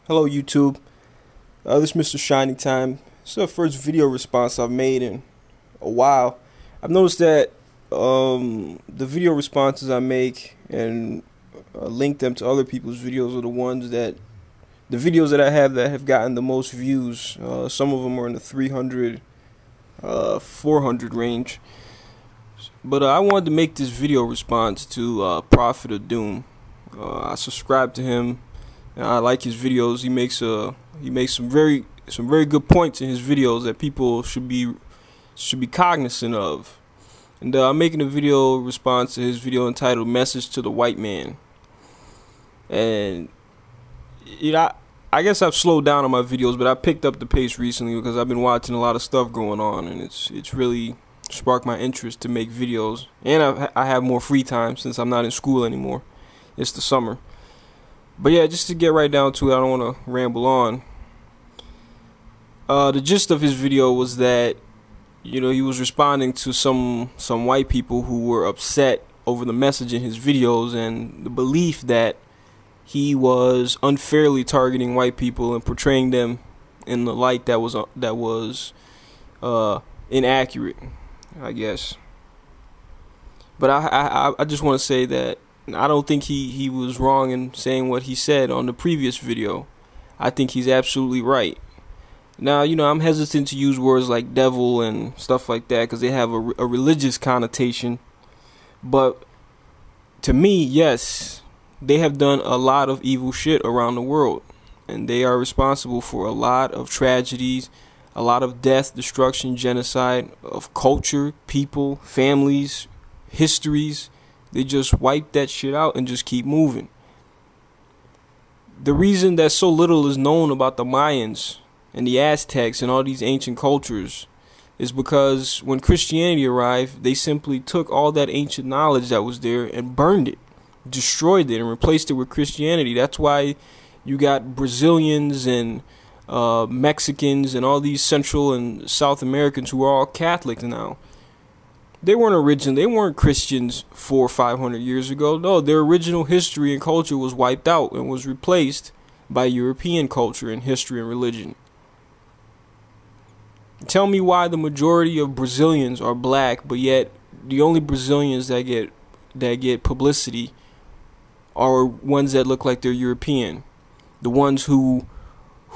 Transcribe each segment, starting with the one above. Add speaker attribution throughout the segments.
Speaker 1: Hello YouTube, this is MrShiningTime. This is the first video response I've made in a while. I've noticed that the video responses I make and link them to other people's videos are the videos that I have that have gotten the most views. Some of them are in the 300, 400 range. But I wanted to make this video response to ProfitofDoom. I subscribe to him. I like his videos. He makes some very good points in his videos that people should be cognizant of. And I'm making a video response to his video entitled "Message to the White Man." And I guess I've slowed down on my videos, but I picked up the pace recently because I've been watching a lot of stuff going on, and it's really sparked my interest to make videos. And I have more free time since I'm not in school anymore. It's the summer. But yeah, just to get right down to it, I don't want to ramble on. The gist of his video was that, he was responding to some white people who were upset over the message in his videos and the belief that he was unfairly targeting white people and portraying them in the light that was inaccurate, I guess. But I just want to say that I don't think he was wrong in saying what he said on the previous video. I think he's absolutely right. Now, I'm hesitant to use words like devil and stuff like that because they have a religious connotation. But to me, yes, they have done a lot of evil shit around the world. And they are responsible for a lot of tragedies, a lot of death, destruction, genocide of culture, people, families, histories. They just wipe that shit out and just keep moving. The reason that so little is known about the Mayans and the Aztecs and all these ancient cultures is because when Christianity arrived, they simply took all that ancient knowledge that was there and burned it, destroyed it, and replaced it with Christianity. That's why you got Brazilians and Mexicans and all these Central and South Americans who are all Catholics now. They weren't Christians 400 or 500 years ago. No, their original history and culture was wiped out and was replaced by European culture and history and religion. Tell me why the majority of Brazilians are black, but yet the only Brazilians that get publicity are ones that look like they're European. The ones who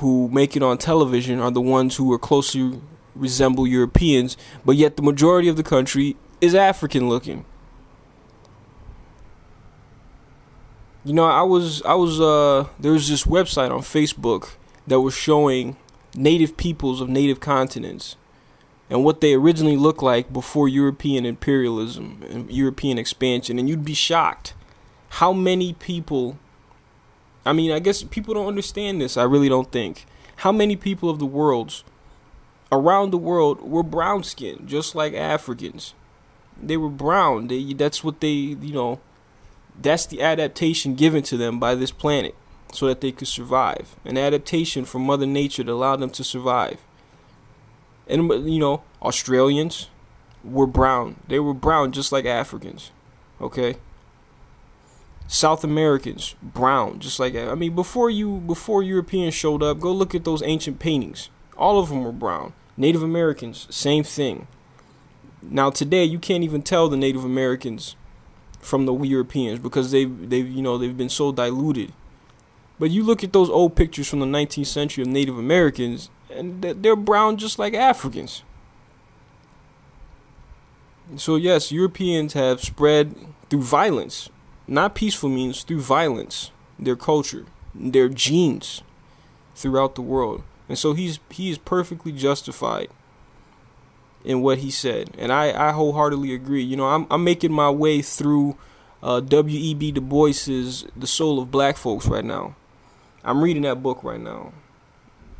Speaker 1: make it on television are the ones who are closely resemble Europeans, but yet the majority of the country is African looking. There was this website on Facebook that was showing native peoples of native continents and what they originally looked like before European imperialism and European expansion, and you'd be shocked how many people, I guess people don't understand this, I really don't think, how many people of the world's around the world were brown skinned, just like Africans. They were brown. That's the adaptation given to them by this planet so that they could survive. An adaptation from Mother Nature that allowed them to survive. And, Australians were brown. They were brown just like Africans. Okay? South Americans, brown, just like, before Europeans showed up, go look at those ancient paintings. All of them were brown. Native Americans, same thing. Now today you can't even tell the Native Americans from the Europeans because they've been so diluted. But you look at those old pictures from the 19th century of Native Americans and they're brown just like Africans. So yes, Europeans have spread through violence, not peaceful means, through violence, their culture, their genes throughout the world. And so he is perfectly justified in what he said, and I wholeheartedly agree. I'm making my way through W.E.B. Du Bois's The Soul of Black Folks right now. I'm reading that book right now,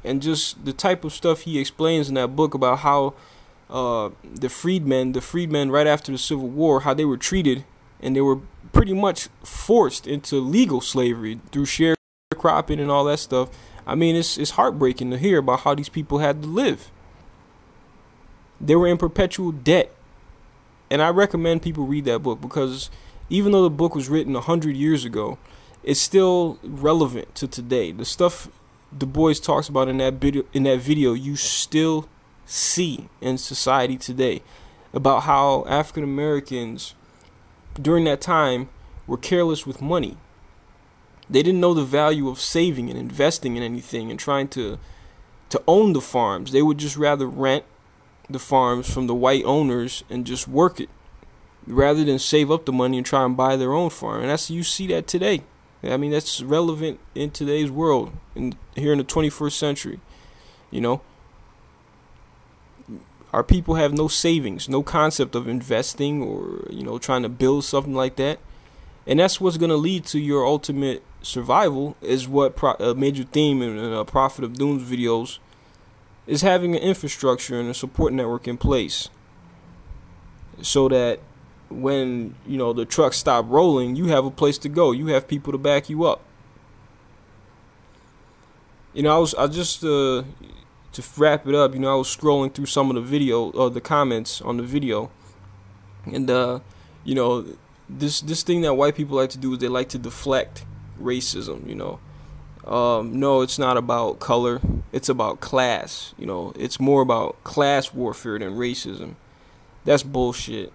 Speaker 1: and just the type of stuff he explains in that book about how the freedmen right after the Civil War, how they were treated, and they were pretty much forced into legal slavery through sharecropping and all that stuff. It's heartbreaking to hear about how these people had to live. They were in perpetual debt. And I recommend people read that book because even though the book was written 100 years ago, it's still relevant to today. The stuff Du Bois talks about in that video, you still see in society today, about how African Americans during that time were careless with money. They didn't know the value of saving and investing in anything and trying to own the farms. They would just rather rent the farms from the white owners and just work it, rather than save up the money and try and buy their own farm. And you see that today. I mean, that's relevant in today's world, here in the 21st century. You know, our people have no savings, no concept of investing or, you know, trying to build something like that. And that's what's going to lead to your ultimate survival, is what a major theme in Prophet of Doom's videos is, having an infrastructure and a support network in place, so that when, you know, the trucks stop rolling, you have a place to go. You have people to back you up. You know, I just to wrap it up, you know, I was scrolling through some of the video, the comments on the video, and you know, this thing that white people like to do is they like to deflect racism. You know, no, it's not about color, it's about class. You know, it's more about class warfare than racism. That's bullshit.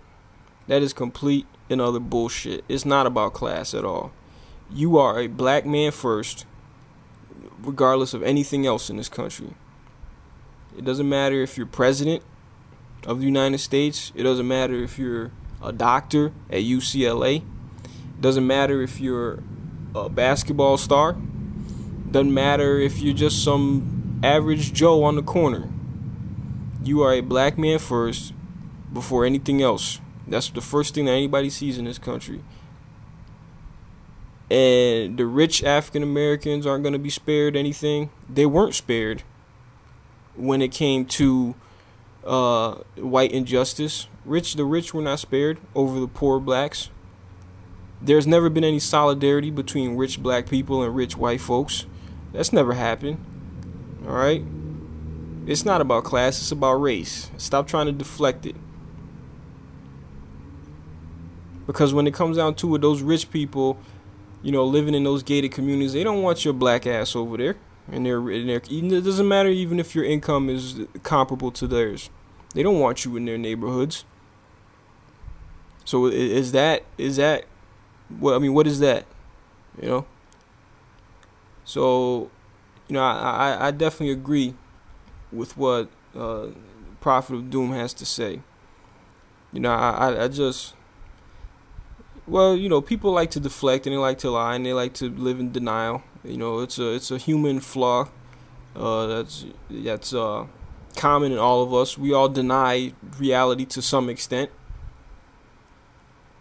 Speaker 1: That is complete and utter bullshit. It's not about class at all. You are a black man first, regardless of anything else in this country. It doesn't matter if you're president of the United States. It doesn't matter if you're a doctor at UCLA. It doesn't matter if you're a basketball star. It doesn't matter if you're just some average Joe on the corner. You are a black man first before anything else. That's the first thing that anybody sees in this country. And the rich African Americans aren't going to be spared anything. They weren't spared when it came to white injustice. The rich were not spared over the poor blacks. There's never been any solidarity between rich black people and rich white folks. That's never happened. Alright? It's not about class, it's about race. Stop trying to deflect it. Because when it comes down to it, those rich people, you know, living in those gated communities, they don't want your black ass over there. And it doesn't matter even if your income is comparable to theirs. They don't want you in their neighborhoods. So is that what, I mean, what is that? You know? So, you know, I definitely agree with what Prophet of Doom has to say. You know, I just, well, you know, people like to deflect and they like to lie and they like to live in denial. You know, it's a human flaw that's common in all of us. We all deny reality to some extent.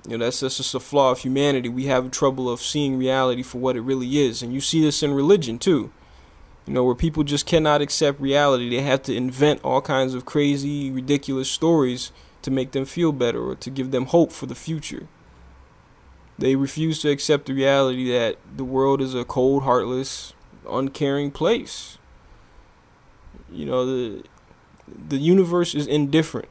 Speaker 1: You know, that's just a flaw of humanity. We have trouble of seeing reality for what it really is. And you see this in religion too. You know, where people just cannot accept reality. They have to invent all kinds of crazy, ridiculous stories to make them feel better or to give them hope for the future. They refuse to accept the reality that the world is a cold, heartless, uncaring place. You know, the universe is indifferent,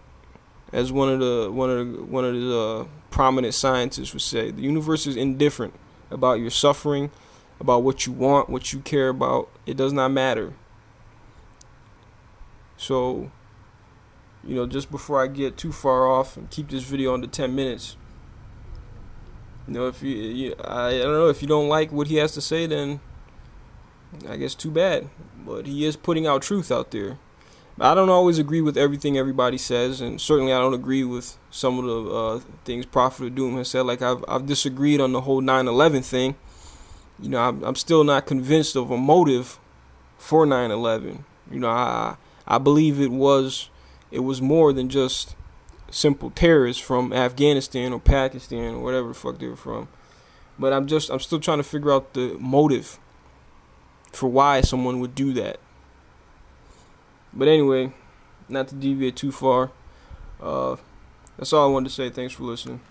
Speaker 1: as one of the prominent scientists would say. The universe is indifferent about your suffering, about what you want, what you care about. It does not matter. So, you know, just before I get too far off and keep this video under 10 minutes, you know, if I don't know, if you don't like what he has to say, then I guess too bad. But he is putting out truth out there. I don't always agree with everything everybody says, and certainly I don't agree with some of the things Prophet of Doom has said. Like I've disagreed on the whole 9/11 thing. You know, I'm still not convinced of a motive for 9/11. You know, I believe it was more than just simple terrorists from Afghanistan or Pakistan or whatever the fuck they were from. But I'm still trying to figure out the motive for why someone would do that. But anyway, not to deviate too far, that's all I wanted to say. Thanks for listening.